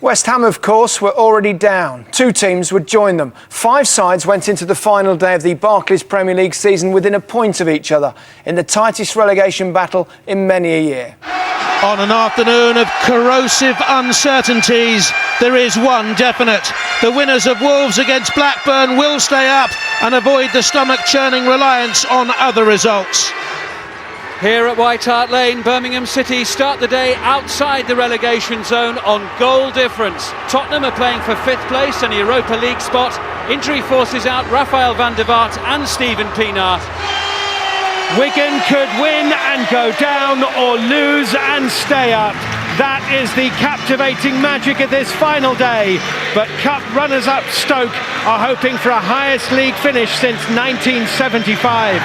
West Ham, of course, were already down. 2 teams would join them. 5 sides went into the final day of the Barclays Premier League season within a point of each other in the tightest relegation battle in many a year. On an afternoon of corrosive uncertainties, there is one definite. The winners of Wolves against Blackburn will stay up and avoid the stomach-churning reliance on other results. Here at White Hart Lane, Birmingham City start the day outside the relegation zone on goal difference. Tottenham are playing for 5th place and a Europa League spot. Injury forces out Rafael van der Vaart and Steven Pienaar. Wigan could win and go down or lose and stay up. That is the captivating magic of this final day. But cup runners-up Stoke are hoping for a highest league finish since 1975.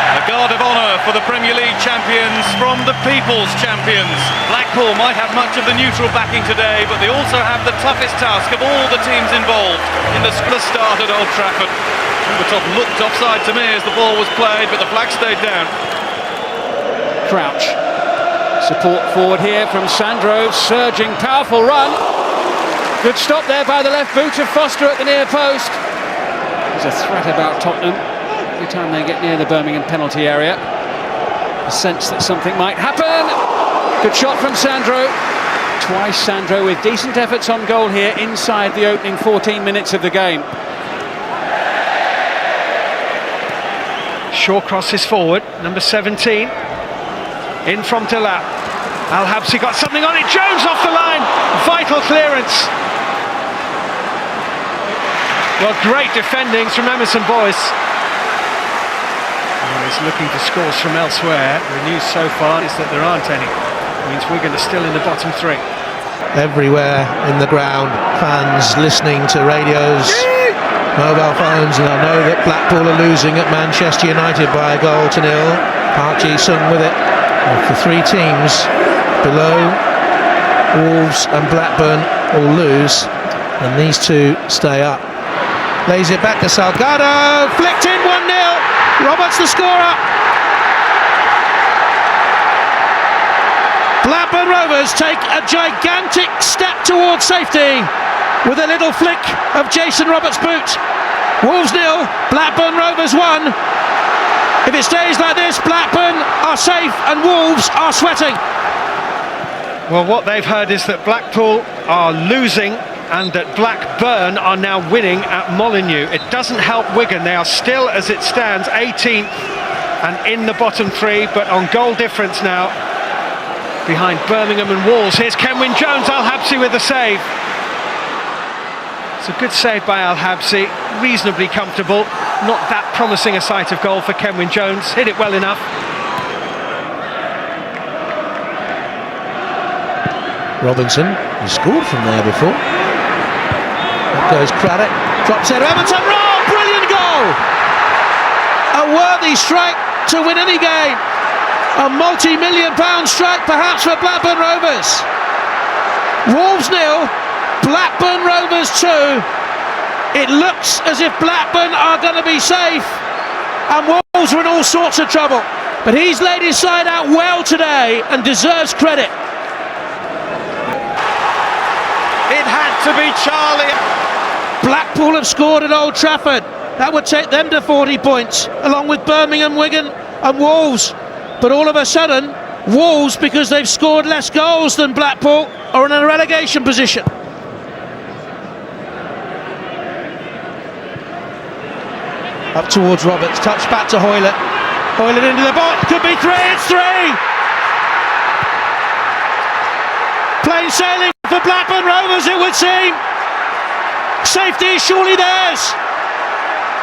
A guard of honour for the Premier League champions from the People's champions. Blackpool might have much of the neutral backing today, but they also have the toughest task of all the teams involved in the start at Old Trafford. The top looked offside to me as the ball was played, but the flag stayed down. Crouch. Support forward here from Sandro, surging, powerful run. Good stop there by the left boot of Foster at the near post. There's a threat about Tottenham every time they get near the Birmingham penalty area. A sense that something might happen. Good shot from Sandro. Twice Sandro with decent efforts on goal here inside the opening 14 minutes of the game. Shaw crosses forward, number 17. In from Delap. Al Habsi got something on it. Jones off the line. Vital clearance. Well, great defending from Emerson Boyce. He's looking for scores from elsewhere. The news so far is that there aren't any. It means Wigan are still in the bottom 3. Everywhere in the ground, fans listening to radios, mobile phones, and I know that Blackpool are losing at Manchester United by a goal to 0. Park Ji-sung with it. The 3 teams below, Wolves and Blackburn all lose, and these 2 stay up. Lays it back to Salgado, flicked in 1-0. Roberts the scorer. Blackburn Rovers take a gigantic step towards safety with a little flick of Jason Roberts' boot. Wolves 0, Blackburn Rovers 1. If it stays like this, Blackburn are safe and Wolves are sweating. Well, what they've heard is that Blackpool are losing and that Blackburn are now winning at Molineux. It doesn't help Wigan. They are still, as it stands, 18th and in the bottom 3, but on goal difference now behind Birmingham and Wolves. Here's Kenwyne Jones, Al Habsi with the save. It's a good save by Al Habsi, reasonably comfortable. Not that promising a sight of goal for Kenwyne Jones. Hit it well enough. Robinson, he scored from there before. Up goes Craddock, drops it. Everton, brilliant goal! A worthy strike to win any game. A multi-million-pound strike perhaps for Blackburn Rovers. Wolves 0, Blackburn Rovers 2. It looks as if Blackburn are going to be safe and Wolves are in all sorts of trouble. But he's laid his side out well today and deserves credit. It had to be Charlie. Blackpool have scored at Old Trafford. That would take them to 40 points, along with Birmingham, Wigan and Wolves. But all of a sudden, Wolves, because they've scored less goals than Blackpool, are in a relegation position. Up towards Roberts, touch back to Hoylett. Hoylett into the box, could be 3, it's 3! Plain sailing for Blackburn Rovers, it would seem. Safety is surely theirs.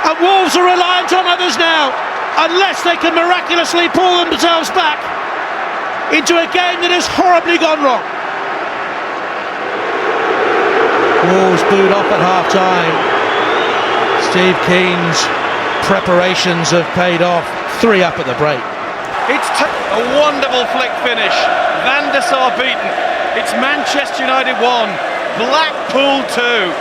And Wolves are reliant on others now, unless they can miraculously pull themselves back into a game that has horribly gone wrong. Wolves booed off at half-time. Steve Keane's preparations have paid off. 3 up at the break. It's a wonderful flick finish. Van der Sar beaten. It's Manchester United 1, Blackpool 2.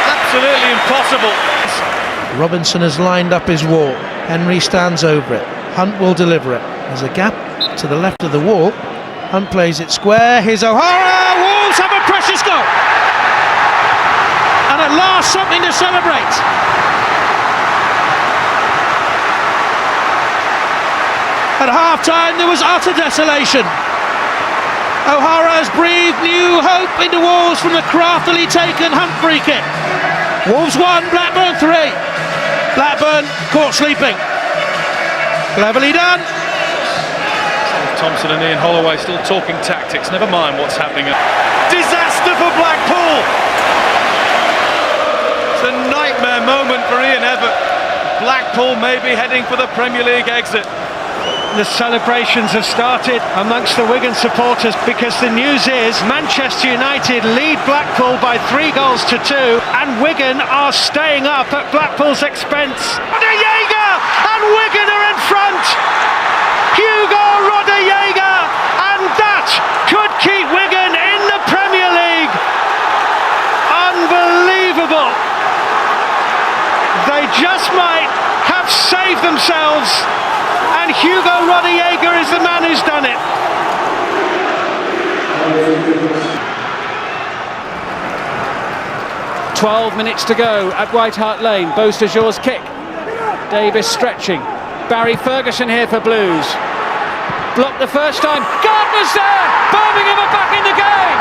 Absolutely impossible. Robinson has lined up his wall. Henry stands over it. Hunt will deliver it. There's a gap to the left of the wall. Hunt plays it square. Here's O'Hara. Wolves have a precious goal. And at last, something to celebrate. At half-time, there was utter desolation. O'Hara has breathed new hope into Wolves from the craftily taken Hunt free kick. Wolves 1, Blackburn 3. Blackburn caught sleeping. Cleverly done. Thompson and Ian Holloway still talking tactics, never mind what's happening. Disaster for Blackpool! It's a nightmare moment for Ian Evatt. Blackpool may be heading for the Premier League exit. The celebrations have started amongst the Wigan supporters because the news is Manchester United lead Blackpool by 3 goals to 2 and Wigan are staying up at Blackpool's expense. Rodallega and Wigan are in front! Hugo Rodallega, and that could keep Wigan in the Premier League. Unbelievable. They just might have saved themselves, and Hugo Rodallega is the man who's done it. "12 minutes to go at White Hart Lane. Beausejour's kick. Davis stretching. Barry Ferguson here for Blues. Blocked the first time. Gardner's there! Birmingham are back in the game!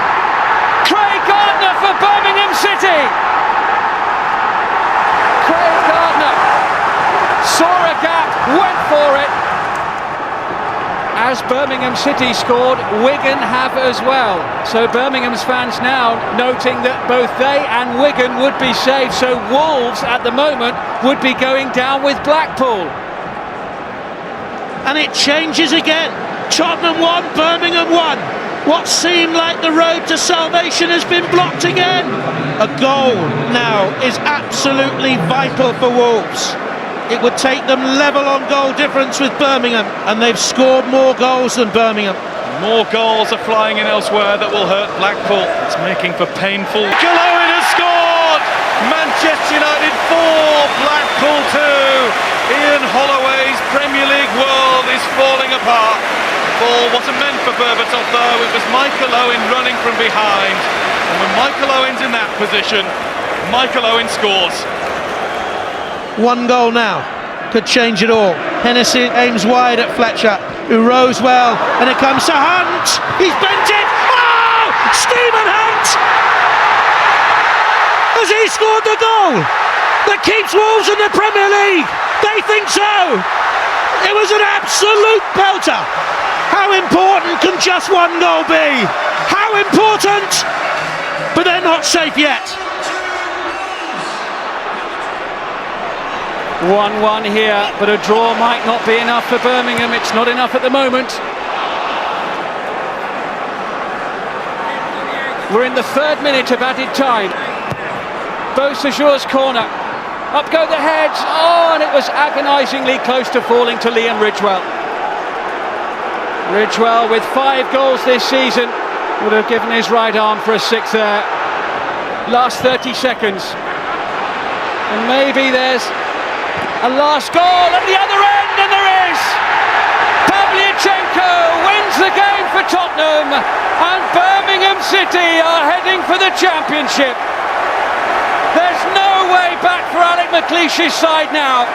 Craig Gardner for Birmingham City! Craig Gardner saw a gap, went for it. As Birmingham City scored, Wigan have as well. So Birmingham's fans now noting that both they and Wigan would be safe. So Wolves at the moment would be going down with Blackpool. And it changes again. Tottenham 1, Birmingham 1. What seemed like the road to salvation has been blocked again. A goal now is absolutely vital for Wolves. It would take them level on goal difference with Birmingham, and they've scored more goals than Birmingham. More goals are flying in elsewhere that will hurt Blackpool. It's making for painful. Owen has scored! Manchester United 4, Blackpool 2. Ian Holloway's Premier League world is falling apart. The ball wasn't meant for Berbatov though, it was Michael Owen running from behind. And when Michael Owen's in that position, Michael Owen scores. 1 goal now could change it all. Hennessy aims wide at Fletcher, who rose well, and it comes to Hunt. He's bent it. Oh! Stephen Hunt! Has he scored the goal that keeps Wolves in the Premier League? They think so. It was an absolute belter. How important can just 1 goal be? How important? But they're not safe yet. 1-1 here, but a draw might not be enough for Birmingham. It's not enough at the moment. We're in the 3rd minute of added time. Beausejour's corner. Up go the heads. Oh, and it was agonisingly close to falling to Liam Ridgewell. Ridgewell, with 5 goals this season, would have given his right arm for a 6th there. Last 30 seconds. And maybe there's a last goal at the other end, and there is! Pavlyuchenko wins the game for Tottenham, and Birmingham City are heading for the championship. There's no way back for Alec McLeish's side now.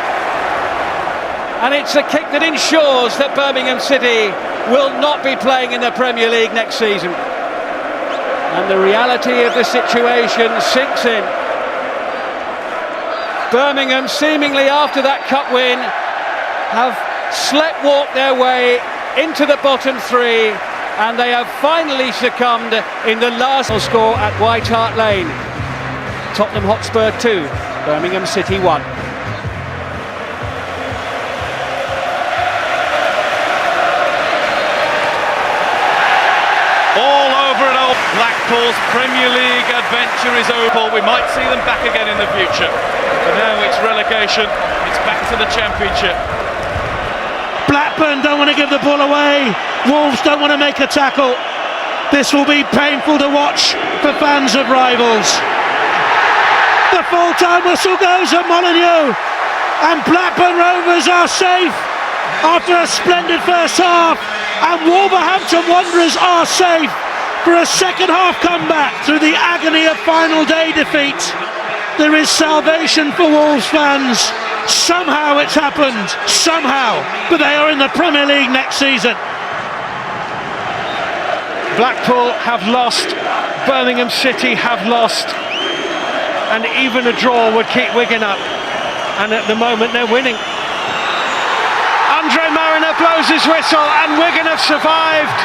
And it's a kick that ensures that Birmingham City will not be playing in the Premier League next season. And the reality of the situation sinks in. Birmingham, seemingly after that cup win, have sleptwalked their way into the bottom 3, and they have finally succumbed in the last score at White Hart Lane. Tottenham Hotspur 2, Birmingham City 1. All over and over. Blackpool's Premier League adventure is over. We might see them back again in the future. But now it's relegation. It's back to the Championship. Blackburn don't want to give the ball away. Wolves don't want to make a tackle. This will be painful to watch for fans of rivals. The full-time whistle goes at Molineux, and Blackburn Rovers are safe after a splendid first half. And Wolverhampton Wanderers are safe for a second half comeback through the agony of final day defeat. There is salvation for Wolves fans. Somehow it's happened, somehow, but they are in the Premier League next season. Blackpool have lost, Birmingham City have lost, and even a draw would keep Wigan up, and at the moment they're winning. Andre Mariner blows his whistle and Wigan have survived.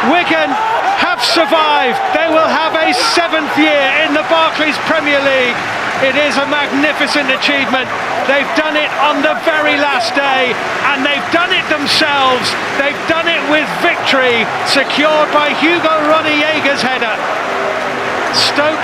Wigan have survived. They will have a 7th year in the Barclays Premier League. It is a magnificent achievement. They've done it on the very last day, and they've done it themselves. They've done it with victory, secured by Hugo Ronny Jaeger's header. Stoke